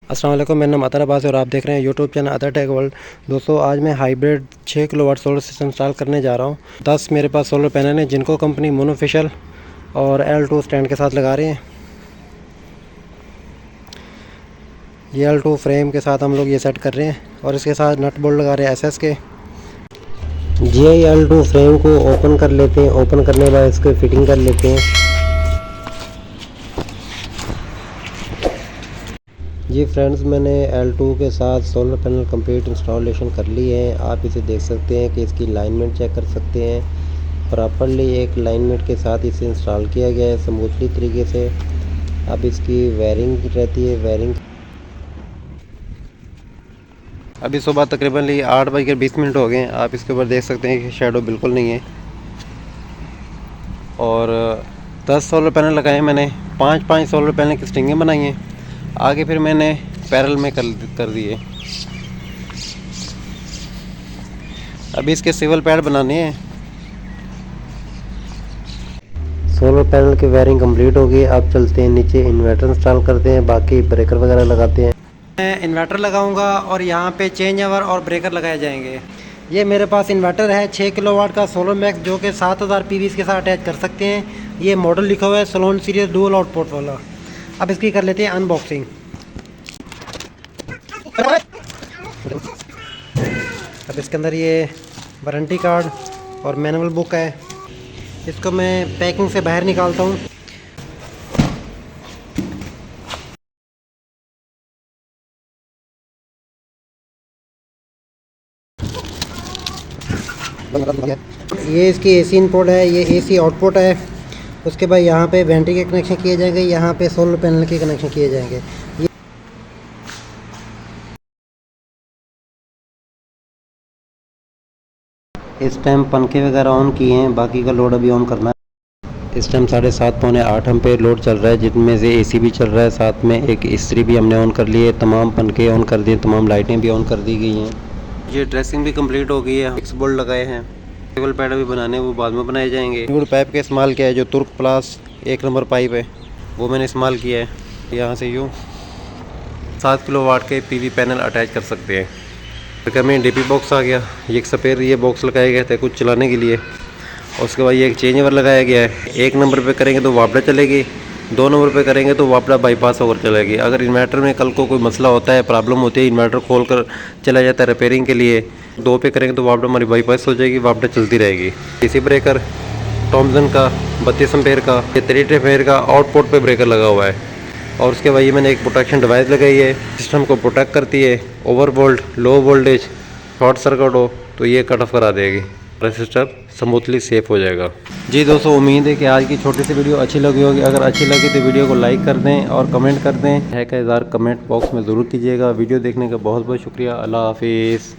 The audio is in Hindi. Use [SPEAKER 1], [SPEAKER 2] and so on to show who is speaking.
[SPEAKER 1] अस्सलाम वालेकुम, मेरा नाम अतर अब्बास है और आप देख रहे हैं यूट्यूब चैनल अतर टेक वर्ल्ड। दोस्तों, आज मैं hybrid 6 kilowatt solar system install करने जा रहा हूं। 10 मेरे पास सोलर पैनल हैं जिनको कंपनी मोनोफिशियल और L2 स्टैंड के साथ लगा रहे हैं। ये L2 फ्रेम के साथ हम लोग ये सेट कर रहे हैं और इसके साथ नट बोल्ट लगा रहे हैं SS के। जी L2 फ्रेम को ओपन कर लेते हैं। ओपन करने के बाद इसको फिटिंग कर लेते हैं। जी फ्रेंड्स, मैंने L2 के साथ सोलर पैनल कंप्लीट इंस्टॉलेशन कर ली है। आप इसे देख सकते हैं कि इसकी लाइनमेंट चेक कर सकते हैं। प्रॉपरली एक लाइनमेंट के साथ इसे इंस्टॉल किया गया है स्मूथली तरीके से। अब इसकी वायरिंग रहती है। वायरिंग अभी सुबह तकरीबन 8:20 हो गए हैं। आप इसके ऊपर देख सकते हैं कि शेडो बिल्कुल नहीं है। और 10 सोलर पैनल लगाए मैंने। 5 सोलर पैनल की स्ट्रिंगें बनाई हैं। आगे फिर मैंने पैरेलल में कर दिए। अभी इसके सिविल पैड बनाने हैं। सोलर पैनल की वायरिंग कंप्लीट हो गई। अब चलते हैं नीचे, इन्वर्टर इंस्टॉल करते हैं, बाकी ब्रेकर वगैरह लगाते हैं। मैं इन्वर्टर लगाऊंगा और यहाँ पे चेंज ओवर और ब्रेकर लगाए जाएंगे। ये मेरे पास इन्वर्टर है 6 किलोवाट का सोलर मैक्स, जो कि 7000 PV के साथ अटैच कर सकते हैं। ये मॉडल लिखा हुआ है सोलोन सीरीज डुअल आउटपुट वाला। अब इसकी कर लेते हैं अनबॉक्सिंग। अब इसके अंदर ये वारंटी कार्ड और मैनुअल बुक है। इसको मैं पैकिंग से बाहर निकालता हूँ। ये इसकी AC इनपुट है, ये AC आउटपुट है। उसके बाद यहाँ पे बैटरी के कनेक्शन किए जाएंगे, यहाँ पे सोलर पैनल के कनेक्शन किए जाएंगे। इस टाइम पंखे वगैरह ऑन किए हैं, बाकी का लोड अभी ऑन करना है। इस टाइम 7:30 पौने 8 एम्पेयर लोड चल रहा है, जिनमें से AC भी चल रहा है, साथ में एक इस्त्री भी हमने ऑन कर ली है। तमाम पंखे ऑन कर दिए, तमाम लाइटें भी ऑन कर दी गई हैं। ये ड्रेसिंग भी कंप्लीट हो गई है। 6 बोल्ट लगाए हैं। टेबल पैड भी बनाने, वो बाद में बनाए जाएंगे। वुड पाइप का इस्तेमाल किया है, जो तुर्क प्लास 1 नंबर पाइप है वो मैंने इस्तेमाल किया है। यहाँ से यूँ 7 किलोवाट के PV पैनल अटैच कर सकते हैं। फिर में DP बॉक्स आ गया। ये एक सफ़ेद ये बॉक्स लगाए गए थे कुछ चलाने के लिए। और उसके बाद ये एक चेंज ओवर लगाया गया है। 1 नंबर पे करेंगे तो वापडा चलेगी, 2 नंबर पे करेंगे तो वापडा बाईपास होकर चलेगी। अगर इन्वर्टर में कल को कोई मसला होता है, प्रॉब्लम होती है, इन्वर्टर खोल कर चला जाता है रिपेयरिंग के लिए, 2 पे करेंगे तो वापडा हमारी बाईपास हो जाएगी, वापडा चलती रहेगी। DC ब्रेकर थॉमसन का 32 एम्पेयर का, ये 33 एम्पेयर का आउटपुट पे ब्रेकर लगा हुआ है। और उसके बाद ये मैंने एक प्रोटेक्शन डिवाइस लगाई है, सिस्टम को प्रोटेक्ट करती है। Over volt, low voltage, short circuit हो तो ये कट ऑफ करा देगी। सिस्टम स्मूथली सेफ हो जाएगा। जी दोस्तों, उम्मीद है कि आज की छोटी सी वीडियो अच्छी लगी होगी। अगर अच्छी लगी तो वीडियो को लाइक कर दें और कमेंट कर दें। है का इज़हार कमेंट बॉक्स में ज़रूर कीजिएगा। वीडियो देखने का बहुत बहुत शुक्रिया। अल्लाह हाफिज़।